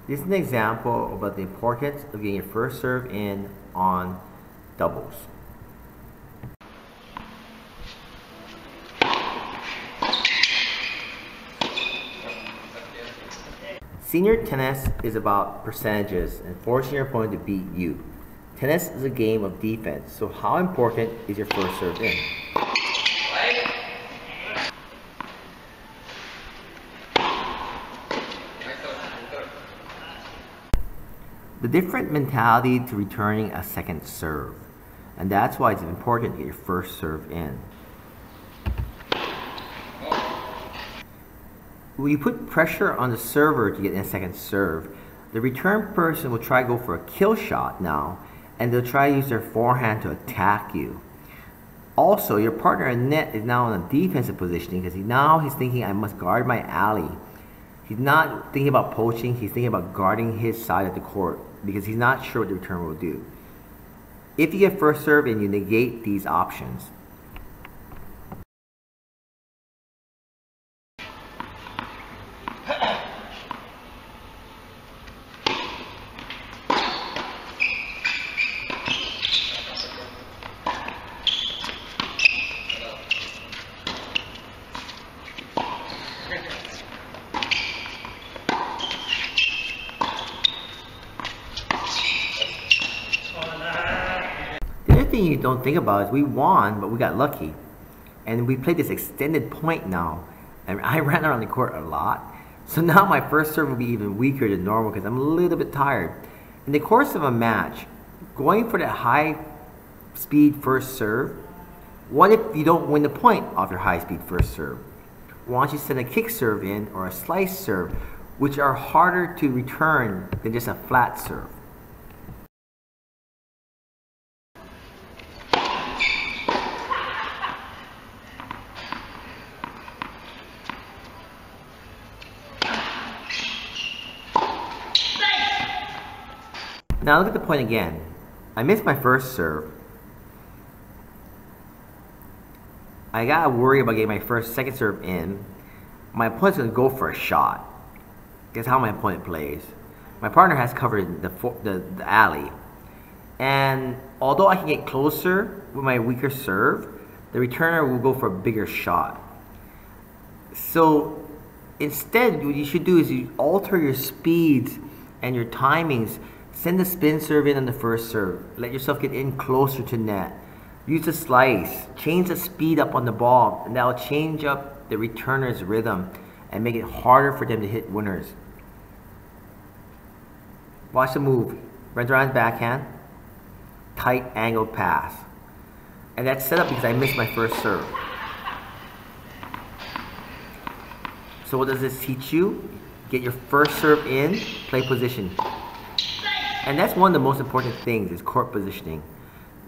This is an example about the importance of getting your first serve in on doubles. Senior tennis is about percentages and forcing your opponent to beat you. Tennis is a game of defense, so how important is your first serve in? The different mentality to returning a second serve, and that's why it's important to get your first serve in. When you put pressure on the server to get in a second serve, the return person will try to go for a kill shot now, and they'll try to use their forehand to attack you. Also, your partner in net is now in a defensive positioning because he's thinking, I must guard my alley. He's not thinking about poaching, he's thinking about guarding his side of the court because he's not sure what the return will do. If you get first serve and you negate these options, the other thing you don't think about is we won, but we got lucky. And we played this extended point now. And I ran around the court a lot. So now my first serve will be even weaker than normal because I'm a little bit tired. In the course of a match, going for that high speed first serve, what if you don't win the point off your high speed first serve? Why don't you send a kick serve in or a slice serve, which are harder to return than just a flat serve? Now look at the point again. I missed my first serve. I gotta worry about getting my second serve in. My opponent's gonna go for a shot. Guess how my opponent plays. My partner has covered the alley. And although I can get closer with my weaker serve, the returner will go for a bigger shot. So instead, what you should do is you alter your speeds and your timings. Send the spin serve in on the first serve. Let yourself get in closer to net. Use a slice. Change the speed up on the ball, and that will change up the returner's rhythm and make it harder for them to hit winners. Watch the move. Runs around his backhand. Tight angled pass. And that's set up because I missed my first serve. So what does this teach you? Get your first serve in, play position. And that's one of the most important things is court positioning.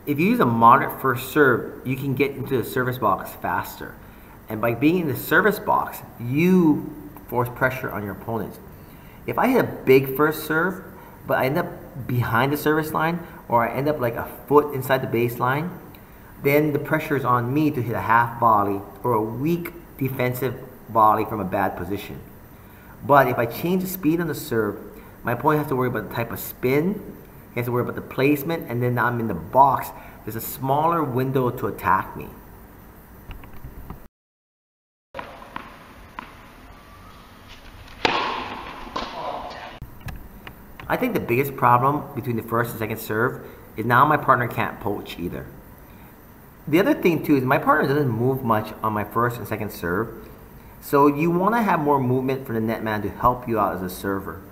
If you use a moderate first serve, you can get into the service box faster. And by being in the service box, you force pressure on your opponents. If I hit a big first serve, but I end up behind the service line, or I end up like a foot inside the baseline, then the pressure is on me to hit a half volley or a weak defensive volley from a bad position. But if I change the speed on the serve, my opponent has to worry about the type of spin, he has to worry about the placement, and then now I'm in the box. There's a smaller window to attack me. I think the biggest problem between the first and second serve is now my partner can't poach either. The other thing too is my partner doesn't move much on my first and second serve, so you want to have more movement for the netman to help you out as a server.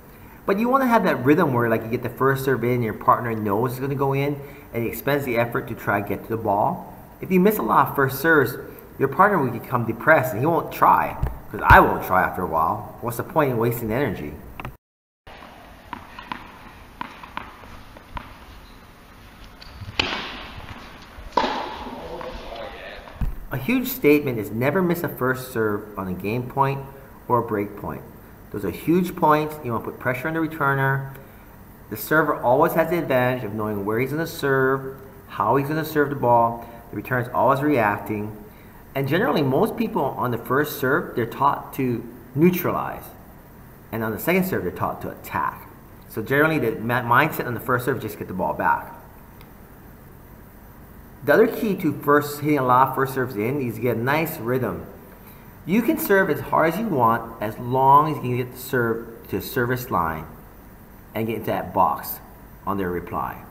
But you want to have that rhythm where like you get the first serve in, your partner knows it's going to go in, and he expends the effort to try to get to the ball. If you miss a lot of first serves, your partner will become depressed and he won't try. Because I won't try after a while. What's the point in wasting energy? A huge statement is never miss a first serve on a game point or a break point. Those are huge points. You want to put pressure on the returner. The server always has the advantage of knowing where he's going to serve, how he's going to serve the ball. The returner is always reacting. And generally, most people on the first serve, they're taught to neutralize. And on the second serve, they're taught to attack. So generally the mindset on the first serve is just get the ball back. The other key to hitting a lot of first serves in is to get a nice rhythm. You can serve as hard as you want as long as you can get the serve to a service line and get into that box on their reply.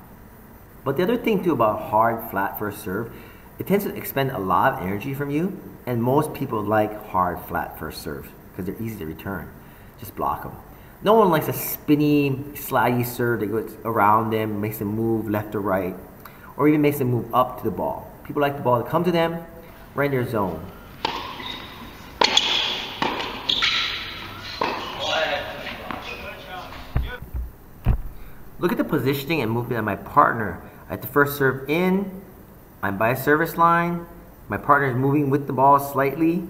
But the other thing too about hard, flat first serve, it tends to expend a lot of energy from you, and most people like hard, flat first serves because they're easy to return. Just block them. No one likes a spinny, slidey serve that goes around them, makes them move left or right, or even makes them move up to the ball. People like the ball to come to them right in their zone. Look at the positioning and movement of my partner. At the first serve in, I'm by a service line. My partner is moving with the ball slightly.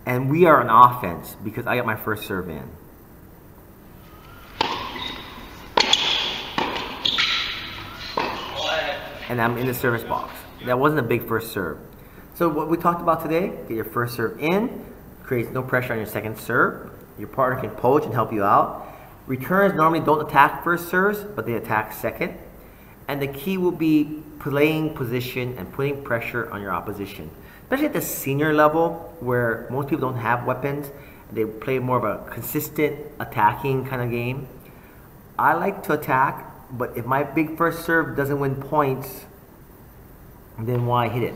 And we are on offense because I got my first serve in. And I'm in the service box. That wasn't a big first serve. So what we talked about today, get your first serve in, creates no pressure on your second serve. Your partner can poach and help you out. Returns normally don't attack first serves, but they attack second. And the key will be playing position and putting pressure on your opposition. Especially at the senior level where most people don't have weapons. They play more of a consistent attacking kind of game. I like to attack, but if my big first serve doesn't win points, then why hit it?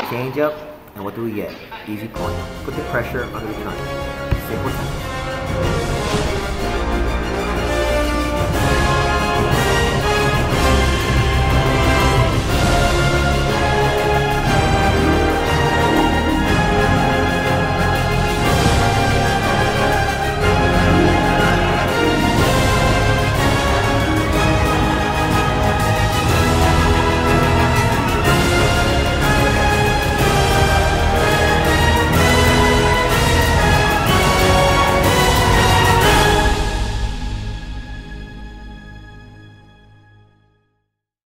Change up, and what do we get? Easy point. Put the pressure on the return. Simple.